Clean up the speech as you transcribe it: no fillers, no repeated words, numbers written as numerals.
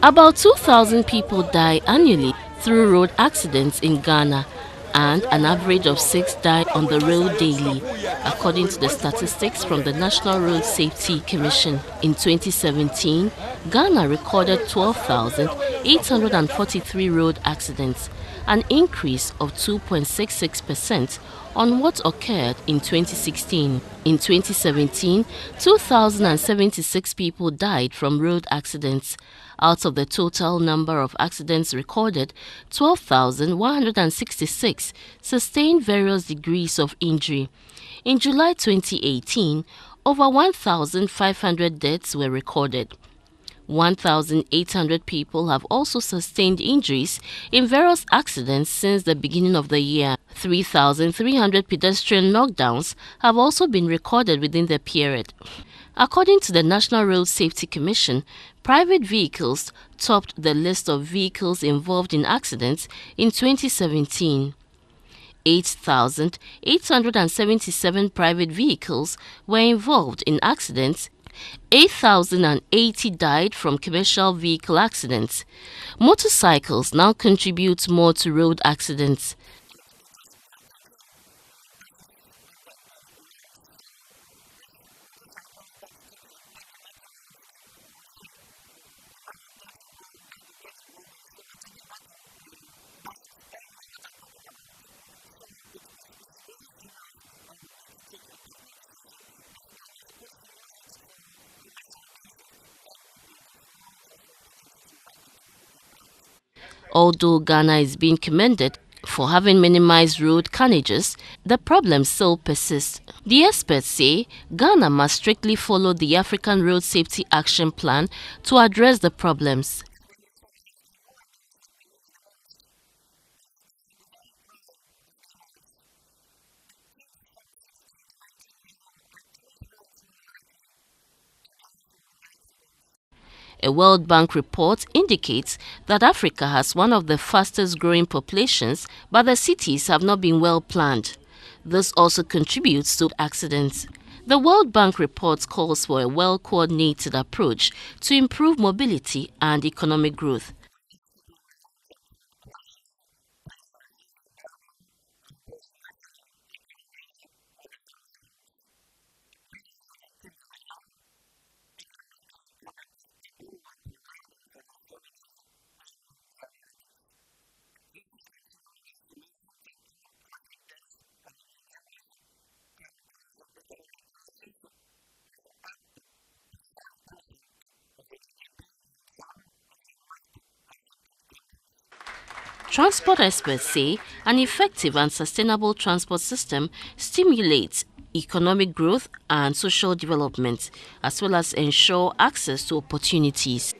About 2,000 people die annually through road accidents in Ghana, and an average of 6 die on the road daily, according to the statistics from the National Road Safety Commission. In 2017, Ghana recorded 12,843 road accidents, an increase of 2.66% on what occurred in 2016. In 2017, 2,076 people died from road accidents. Out of the total number of accidents recorded, 12,166 sustained various degrees of injury. In July 2018, over 1,500 deaths were recorded. 1,800 people have also sustained injuries in various accidents since the beginning of the year. 3,300 pedestrian knockdowns have also been recorded within the period. According to the National Road Safety Commission, private vehicles topped the list of vehicles involved in accidents in 2017. 8,877 private vehicles were involved in accidents. 8,080 died from commercial vehicle accidents. Motorcycles now contribute more to road accidents. Although Ghana is being commended for having minimized road carnages, the problem still persists. The experts say Ghana must strictly follow the African Road Safety Action Plan to address the problems. A World Bank report indicates that Africa has one of the fastest growing populations, but the cities have not been well planned. This also contributes to accidents. The World Bank report calls for a well-coordinated approach to improve mobility and economic growth. Transport experts say an effective and sustainable transport system stimulates economic growth and social development, as well as ensure access to opportunities.